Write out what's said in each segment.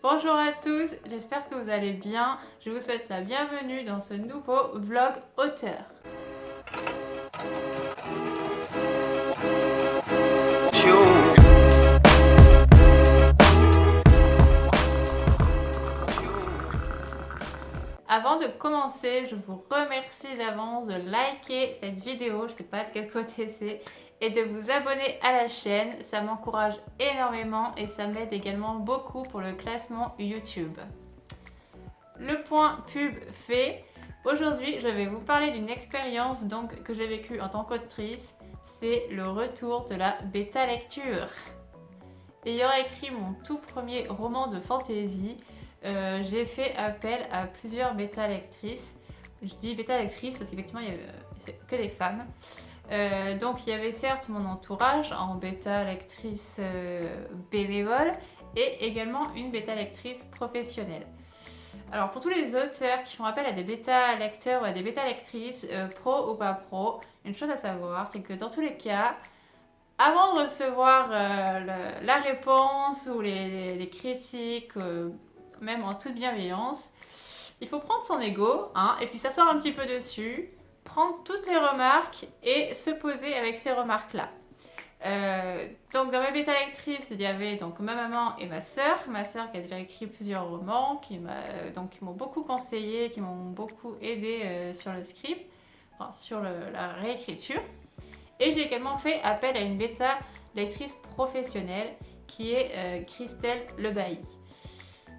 Bonjour à tous, j'espère que vous allez bien. Je vous souhaite la bienvenue dans ce nouveau vlog auteur. Avant de commencer, je vous remercie d'avance de liker cette vidéo, je ne sais pas de quel côté c'est, et de vous abonner à la chaîne. Ça m'encourage énormément et ça m'aide également beaucoup pour le classement YouTube. Le point pub fait. Aujourd'hui, je vais vous parler d'une expérience que j'ai vécue en tant qu'autrice. C'est le retour de la bêta lecture. Ayant écrit mon tout premier roman de fantasy, j'ai fait appel à plusieurs bêta lectrices. Je dis bêta lectrices parce qu'effectivement, il y avait que des femmes. Donc, il y avait certes mon entourage en bêta lectrice bénévole et également une bêta lectrice professionnelle. Alors pour tous les auteurs qui font appel à des bêta lecteurs ou à des bêta lectrices, pro ou pas pro, une chose à savoir, c'est que dans tous les cas, avant de recevoir la réponse ou les critiques, même en toute bienveillance, il faut prendre son ego et puis s'asseoir un petit peu dessus, prendre toutes les remarques et se poser avec ces remarques-là. Donc dans mes bêta lectrices, il y avait donc ma maman et ma sœur qui a déjà écrit plusieurs romans, qui m'ont beaucoup conseillé, qui m'ont beaucoup aidé sur le script, sur la réécriture. Et j'ai également fait appel à une bêta lectrice professionnelle qui est Christelle Lebailly.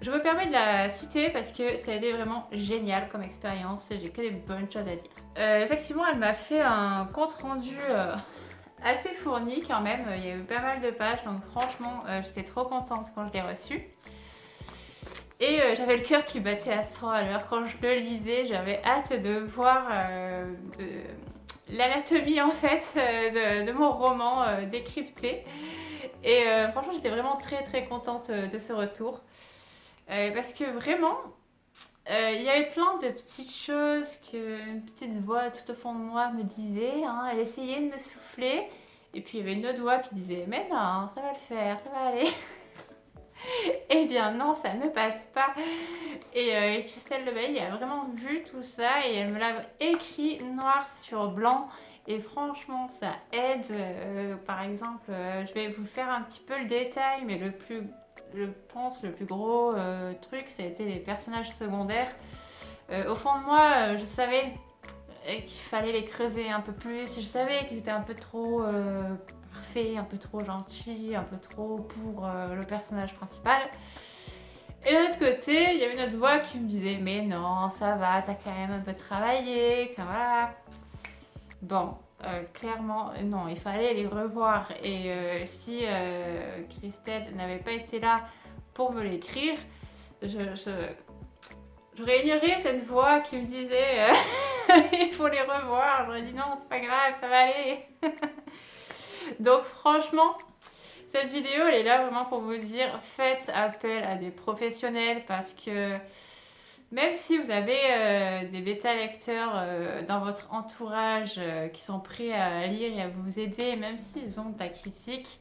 Je me permets de la citer parce que ça a été vraiment génial comme expérience, j'ai que des bonnes choses à dire. Effectivement, elle m'a fait un compte rendu assez fourni quand même, il y a eu pas mal de pages, donc franchement j'étais trop contente quand je l'ai reçu. Et j'avais le cœur qui battait à 100 à l'heure quand je le lisais, j'avais hâte de voir l'anatomie en fait de mon roman décrypté. Et franchement j'étais vraiment très contente de ce retour. Parce que vraiment, il y avait plein de petites choses qu'une petite voix tout au fond de moi me disait. Elle essayait de me souffler. Et puis il y avait une autre voix qui disait mais non, ça va le faire, ça va aller. Eh bien non, ça ne passe pas. Et Christelle Lebailly a vraiment vu tout ça et elle me l'a écrit noir sur blanc. Et franchement, ça aide. Par exemple, je vais vous faire un petit peu le détail, mais je pense, le plus gros truc, ça a été les personnages secondaires. Au fond de moi, je savais qu'il fallait les creuser un peu plus. Je savais qu'ils étaient un peu trop parfaits, un peu trop gentils, un peu trop pour le personnage principal. Et de l'autre côté, il y avait une autre voix qui me disait mais non, ça va, t'as quand même un peu travaillé, comme voilà. Bon, clairement, non, il fallait les revoir. Et si Christelle n'avait pas été là pour me l'écrire, j'aurais ignoré cette voix qui me disait il faut les revoir. J'aurais dit non, c'est pas grave, ça va aller. Donc franchement, cette vidéo, elle est là vraiment pour vous dire faites appel à des professionnels parce que même si vous avez des bêta lecteurs dans votre entourage qui sont prêts à lire et à vous aider, même s'ils ont de la critique,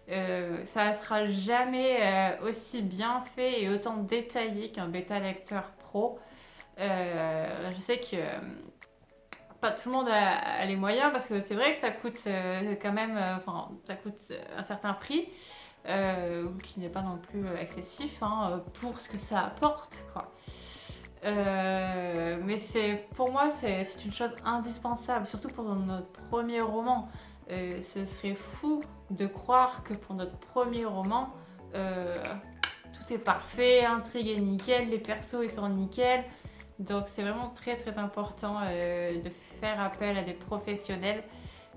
ça ne sera jamais aussi bien fait et autant détaillé qu'un bêta lecteur pro. Je sais que pas tout le monde a les moyens parce que c'est vrai que ça coûte quand même, ça coûte un certain prix. Qui n'est pas non plus excessif pour ce que ça apporte, quoi. Mais pour moi c'est une chose indispensable, surtout pour notre premier roman. Ce serait fou de croire que pour notre premier roman, tout est parfait, l'intrigue est nickel, les persos ils sont nickel. Donc c'est vraiment très important de faire appel à des professionnels.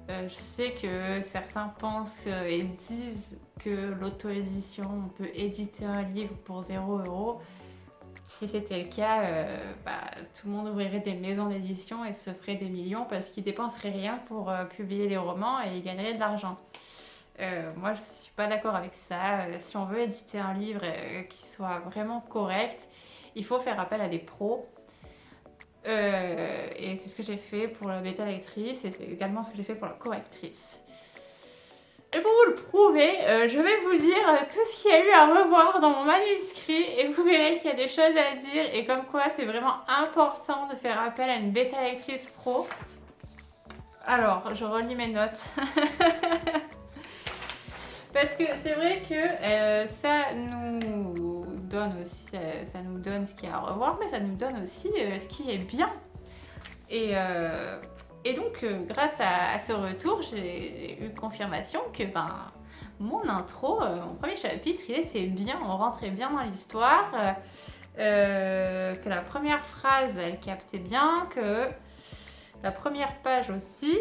Je sais que certains pensent et disent que l'auto-édition, on peut éditer un livre pour 0 €. Si c'était le cas, tout le monde ouvrirait des maisons d'édition et se ferait des millions parce qu'ils dépenseraient rien pour publier les romans et ils gagneraient de l'argent. Moi, je ne suis pas d'accord avec ça. Si on veut éditer un livre qui soit vraiment correct, il faut faire appel à des pros. Et c'est ce que j'ai fait pour la bêta lectrice et c'est également ce que j'ai fait pour la correctrice. Et pour vous le prouver, je vais vous dire tout ce qu'il y a eu à revoir dans mon manuscrit et vous verrez qu'il y a des choses à dire et comme quoi c'est vraiment important de faire appel à une bêta lectrice pro. Alors, je relis mes notes. Parce que c'est vrai que ça nous donne aussi, ça nous donne ce qu'il y a à revoir, mais ça nous donne aussi ce qui est bien. Et donc, grâce à ce retour, j'ai eu confirmation que mon intro, mon premier chapitre, il était bien, on rentrait bien dans l'histoire, que la première phrase, elle captait bien, que la première page aussi,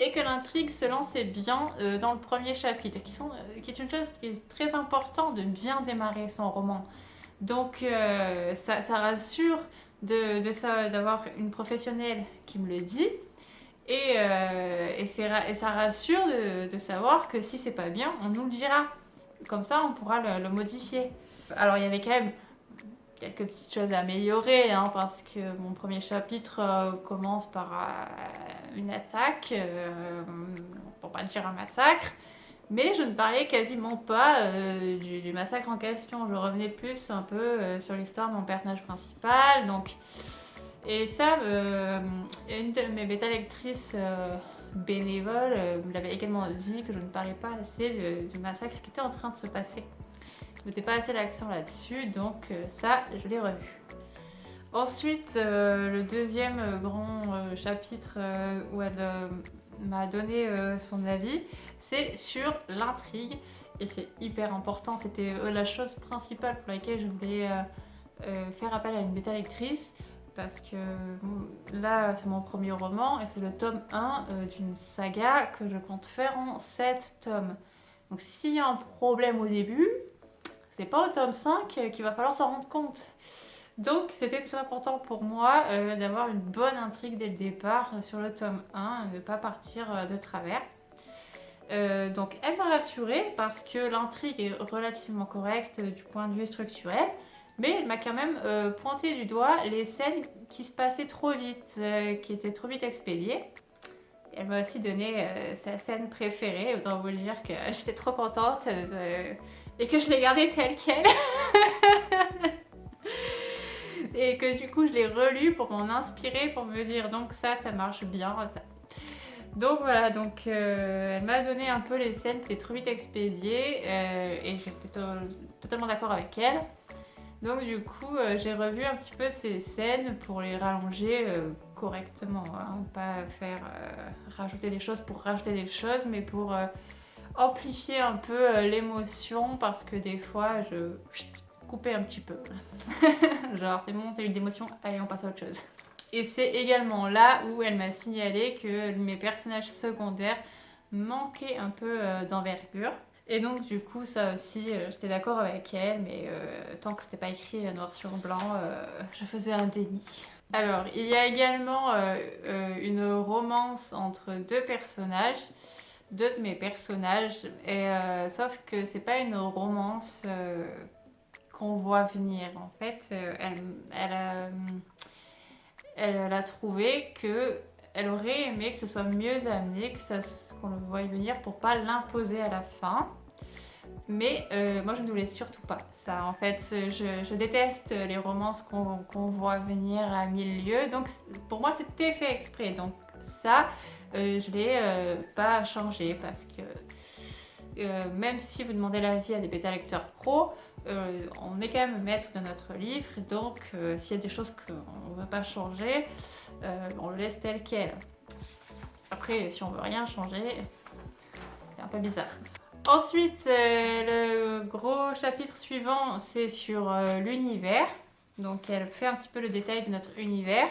et que l'intrigue se lançait bien dans le premier chapitre, qui est une chose qui est très importante de bien démarrer son roman. Donc, ça rassure d'avoir une professionnelle qui me le dit. Et ça rassure de savoir que si c'est pas bien, on nous le dira. Comme ça, on pourra le modifier. Alors, il y avait quand même quelques petites choses à améliorer, hein, parce que mon premier chapitre commence par une attaque, pour pas dire un massacre. Mais je ne parlais quasiment pas du massacre en question. Je revenais plus un peu sur l'histoire de mon personnage principal. Donc, et ça, une de mes bêta lectrices bénévoles me l'avait également dit, que je ne parlais pas assez du massacre qui était en train de se passer. Je ne mettais pas assez l'accent là-dessus, donc ça, je l'ai revu. Ensuite, le deuxième grand chapitre où elle m'a donné son avis, c'est sur l'intrigue. Et c'est hyper important, c'était la chose principale pour laquelle je voulais faire appel à une bêta lectrice. Parce que là, c'est mon premier roman et c'est le tome 1 d'une saga que je compte faire en 7 tomes. Donc s'il y a un problème au début, c'est pas au tome 5 qu'il va falloir s'en rendre compte. Donc c'était très important pour moi d'avoir une bonne intrigue dès le départ sur le tome 1, de ne pas partir de travers. Donc elle m'a rassurée parce que l'intrigue est relativement correcte du point de vue structurel. Mais elle m'a quand même pointé du doigt les scènes qui se passaient trop vite, qui étaient trop vite expédiées. Elle m'a aussi donné sa scène préférée, autant vous le dire que j'étais trop contente et que je l'ai gardée telle qu'elle. Et que du coup je l'ai relue pour m'en inspirer, pour me dire donc ça marche bien. Donc voilà, donc elle m'a donné un peu les scènes qui étaient trop vite expédiées et j'étais totalement d'accord avec elle. Donc du coup, j'ai revu un petit peu ces scènes pour les rallonger correctement, hein. Pas faire rajouter des choses pour rajouter des choses, mais pour amplifier un peu l'émotion, parce que des fois, je coupais un petit peu. Genre, c'est bon, t'as eu d'émotion, allez, on passe à autre chose. Et c'est également là où elle m'a signalé que mes personnages secondaires manquaient un peu d'envergure. Et donc du coup ça aussi, j'étais d'accord avec elle, mais tant que c'était pas écrit noir sur blanc, je faisais un déni. Alors il y a également une romance entre deux de mes personnages, et sauf que c'est pas une romance qu'on voit venir. En fait, elle a trouvé que elle aurait aimé que ce soit mieux amené, qu'on le voie venir pour pas l'imposer à la fin. Mais moi je ne voulais surtout pas ça. En fait, je déteste les romances qu'on voit venir à mille lieues. Donc pour moi c'était fait exprès. Donc ça, je l'ai pas changé parce que même si vous demandez l'avis à des bêta lecteurs pro, on est quand même maître de notre livre. Donc s'il y a des choses qu'on ne veut pas changer, on le laisse tel quel. Après, si on veut rien changer, c'est un peu bizarre. Ensuite, le gros chapitre suivant, c'est sur l'univers. Donc elle fait un petit peu le détail de notre univers.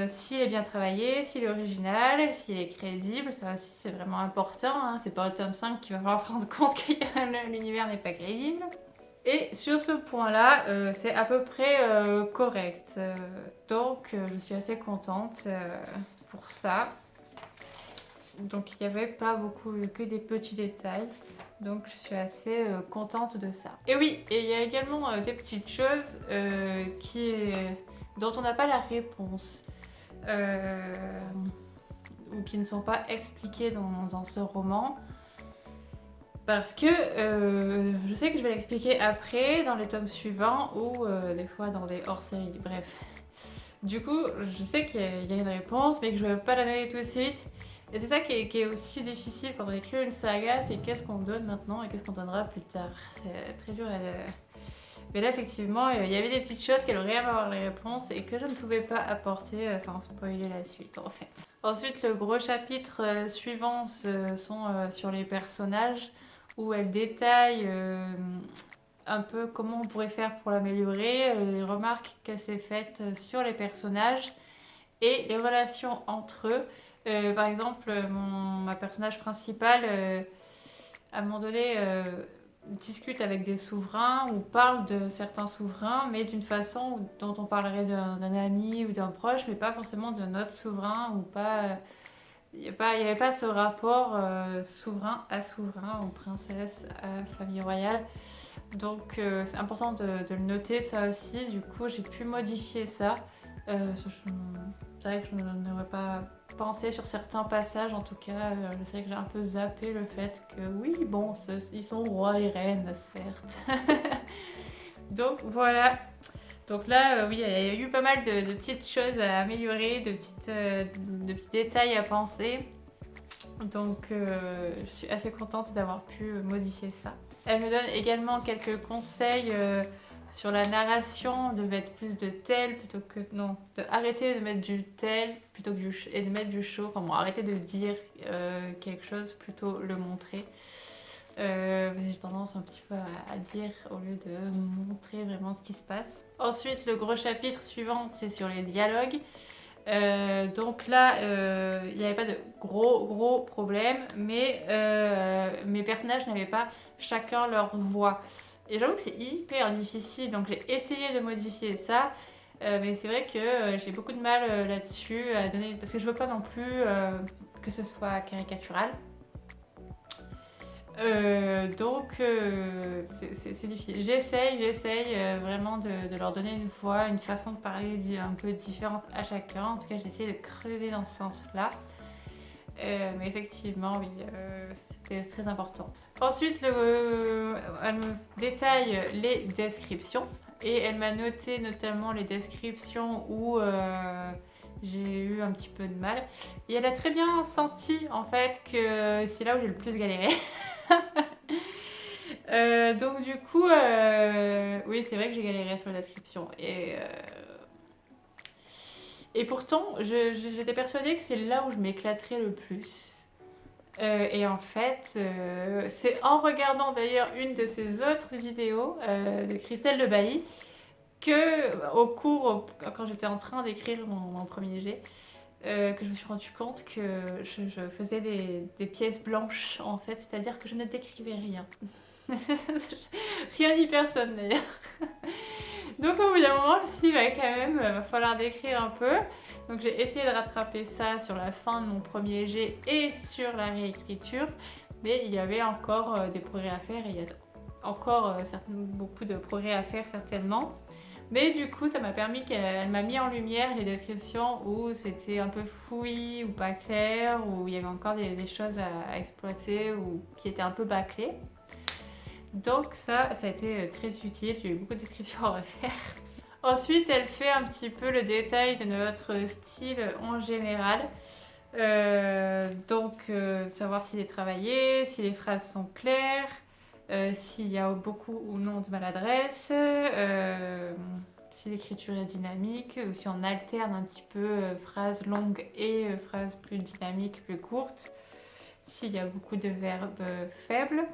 S'il est bien travaillé, s'il est original, s'il est crédible, ça aussi c'est vraiment important, hein. C'est pas au tome 5 qu'il va falloir se rendre compte que l'univers n'est pas crédible. Et sur ce point-là, c'est à peu près correct. Donc je suis assez contente pour ça. Donc il n'y avait pas beaucoup, que des petits détails. Donc je suis assez contente de ça. Et oui, et il y a également des petites choses dont on n'a pas la réponse. ou qui ne sont pas expliquées dans ce roman. Parce que je sais que je vais l'expliquer après, dans les tomes suivants, ou des fois dans les hors-séries, bref. Du coup, je sais qu'il y a une réponse, mais que je ne vais pas la donner tout de suite. Et c'est ça qui est aussi difficile quand on écrit une saga, c'est qu'est-ce qu'on donne maintenant et qu'est-ce qu'on donnera plus tard. C'est très dur à... Mais là, effectivement, il y avait des petites choses qu'elle aurait à avoir les réponses et que je ne pouvais pas apporter sans spoiler la suite, en fait. Ensuite, le gros chapitre suivant sont sur les personnages, où elle détaille un peu comment on pourrait faire pour l'améliorer, les remarques qu'elle s'est faites sur les personnages et les relations entre eux. Par exemple, ma personnage principale, à un moment donné, discute avec des souverains ou parle de certains souverains, mais d'une façon dont on parlerait d'un ami ou d'un proche, mais pas forcément d'un autre souverain ou pas. Il n'y avait pas ce rapport souverain à souverain ou princesse à famille royale. Donc c'est important de le noter ça aussi. Du coup j'ai pu modifier ça. C'est vrai que je n'aurais pas pensé sur certains passages en tout cas. Je sais que j'ai un peu zappé le fait que oui bon ils sont rois et reines certes. Donc voilà. Donc là, oui, il y a eu pas mal de petites choses à améliorer, de petits détails à penser. Donc je suis assez contente d'avoir pu modifier ça. Elle me donne également quelques conseils sur la narration, de mettre plus de tel plutôt que... Non, de arrêter de mettre du tel plutôt que et de mettre du chaud. Enfin bon, arrêter de dire quelque chose, plutôt le montrer. J'ai tendance un petit peu à dire au lieu de montrer vraiment ce qui se passe. Ensuite, le gros chapitre suivant, c'est sur les dialogues. Donc là, il n'y avait pas de gros problèmes, mais mes personnages n'avaient pas chacun leur voix. Et j'avoue que c'est hyper difficile, donc j'ai essayé de modifier ça. Mais c'est vrai que j'ai beaucoup de mal là-dessus à donner, parce que je veux pas non plus que ce soit caricatural. Donc c'est difficile. J'essaye vraiment de leur donner une voix, une façon de parler un peu différente à chacun. En tout cas, j'ai essayé de creuser dans ce sens-là. Mais effectivement, oui, c'était très important. Ensuite, elle me détaille les descriptions. Et elle m'a noté notamment les descriptions où j'ai eu un petit peu de mal. Et elle a très bien senti en fait que c'est là où j'ai le plus galéré. Donc du coup, oui, c'est vrai que j'ai galéré sur la description. Et pourtant, j'étais persuadée que c'est là où je m'éclaterais le plus. Et en fait, c'est en regardant d'ailleurs une de ses autres vidéos de Christelle de Bailly que, quand j'étais en train d'écrire mon premier jet, que je me suis rendu compte que je faisais des pièces blanches en fait, c'est-à-dire que je ne décrivais rien. Rien ni personne d'ailleurs. Donc au bout d'un moment, je me suis dit, bah, quand même, va falloir décrire un peu. Donc j'ai essayé de rattraper ça sur la fin de mon premier jet et sur la réécriture. Mais il y avait encore des progrès à faire et il y a encore beaucoup de progrès à faire certainement. Mais du coup, ça m'a permis qu'elle m'a mis en lumière les descriptions où c'était un peu fouillis ou pas clair, où il y avait encore des choses à exploiter ou qui étaient un peu bâclées. Donc ça a été très utile, j'ai eu beaucoup de descriptions à refaire. Ensuite, elle fait un petit peu le détail de notre style en général. Savoir s'il est travaillé, si les phrases sont claires, s'il y a beaucoup ou non de maladresse, si l'écriture est dynamique, ou si on alterne un petit peu phrases longues et phrases plus dynamiques, plus courtes, s'il y a beaucoup de verbes faibles,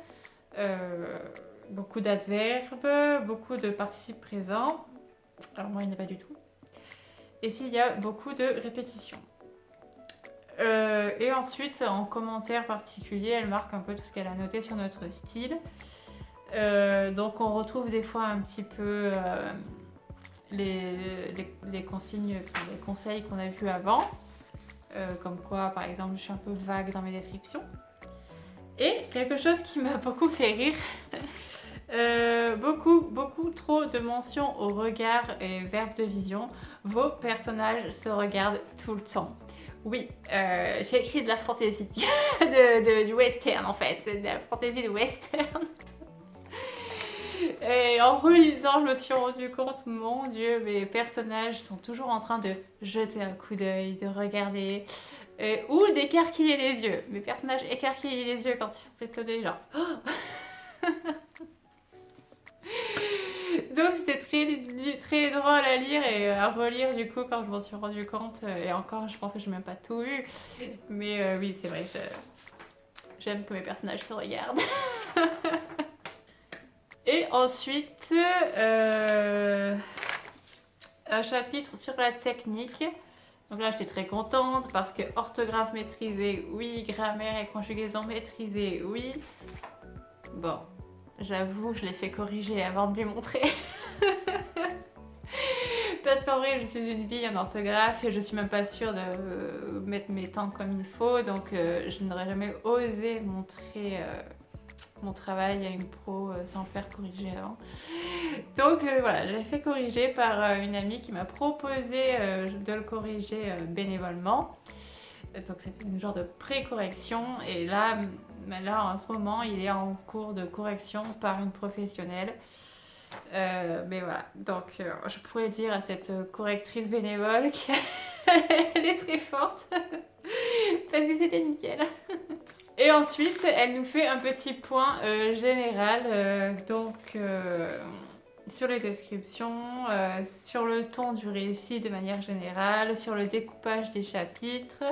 beaucoup d'adverbes, beaucoup de participes présents, alors moi il n'y en a pas du tout, et s'il y a beaucoup de répétitions. Et ensuite, en commentaire particulier, elle marque un peu tout ce qu'elle a noté sur notre style. Donc on retrouve des fois un petit peu les consignes, les conseils qu'on a vus avant. Comme quoi, par exemple, je suis un peu vague dans mes descriptions. Et quelque chose qui m'a beaucoup fait rire, beaucoup trop de mentions au regard et verbe de vision. Vos personnages se regardent tout le temps. Oui, j'ai écrit de la fantaisie, du western en fait, c'est de la fantaisie de western. Et en relisant, je me suis rendu compte, mon Dieu, mes personnages sont toujours en train de jeter un coup d'œil, de regarder, ou d'écarquiller les yeux. Mes personnages écarquillent les yeux quand ils sont étonnés, genre... Oh. Donc c'était très drôle à lire et à relire du coup quand je m'en suis rendu compte. Et encore, je pense que j'ai même pas tout lu. Mais oui, c'est vrai que j'aime que mes personnages se regardent. Et ensuite, un chapitre sur la technique. Donc là, j'étais très contente parce que orthographe maîtrisée, oui. Grammaire et conjugaison maîtrisée, oui. Bon, j'avoue, je l'ai fait corriger avant de lui montrer. Parce qu'en vrai, je suis une bille en orthographe et je suis même pas sûre de mettre mes temps comme il faut. Donc, je n'aurais jamais osé montrer mon travail à une pro sans le faire corriger avant. Donc voilà, je l'ai fait corriger par une amie qui m'a proposé de le corriger bénévolement. Donc c'était une genre de pré-correction et là en ce moment il est en cours de correction par une professionnelle. Mais voilà, donc je pourrais dire à cette correctrice bénévole qu'elle est très forte parce que c'était nickel. Et ensuite, elle nous fait un petit point général, sur les descriptions, sur le ton du récit de manière générale, sur le découpage des chapitres,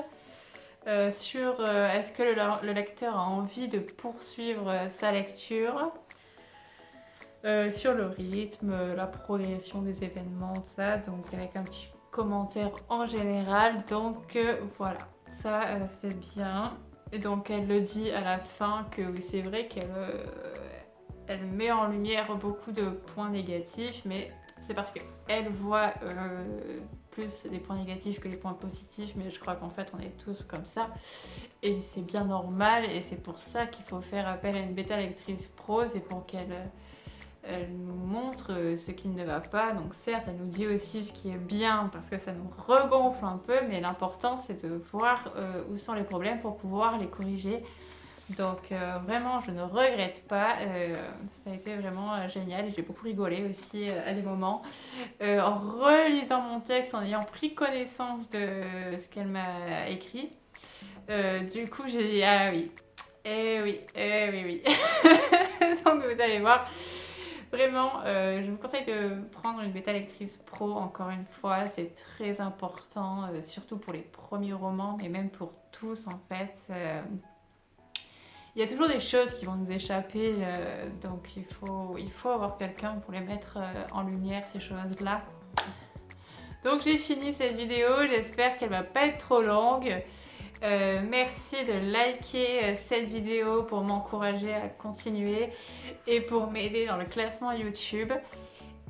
sur est-ce que le lecteur a envie de poursuivre sa lecture, sur le rythme, la progression des événements, tout ça, donc avec un petit commentaire en général. Donc voilà, ça c'est bien. Et donc elle le dit à la fin que oui, c'est vrai qu'elle met en lumière beaucoup de points négatifs, mais c'est parce qu'elle voit plus les points négatifs que les points positifs, mais je crois qu'en fait on est tous comme ça et c'est bien normal et c'est pour ça qu'il faut faire appel à une bêta lectrice pro, c'est pour qu'elle nous montre ce qui ne va pas. Donc certes, elle nous dit aussi ce qui est bien parce que ça nous regonfle un peu, mais l'important c'est de voir où sont les problèmes pour pouvoir les corriger. Donc vraiment, je ne regrette pas. Ça a été vraiment génial et j'ai beaucoup rigolé aussi à des moments. En relisant mon texte, en ayant pris connaissance de ce qu'elle m'a écrit, du coup j'ai dit ah oui, oui, oui. Donc vous allez voir. Vraiment, je vous conseille de prendre une bêta lectrice pro, encore une fois, c'est très important, surtout pour les premiers romans, mais même pour tous en fait. Il y a toujours des choses qui vont nous échapper, donc il faut avoir quelqu'un pour les mettre en lumière, ces choses-là. Donc j'ai fini cette vidéo, j'espère qu'elle va pas être trop longue. Merci de liker cette vidéo pour m'encourager à continuer et pour m'aider dans le classement YouTube.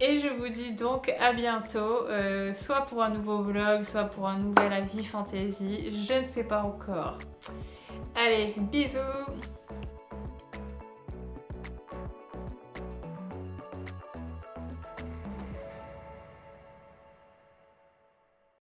Et je vous dis donc à bientôt, soit pour un nouveau vlog, soit pour un nouvel avis fantasy, je ne sais pas encore. Allez, bisous!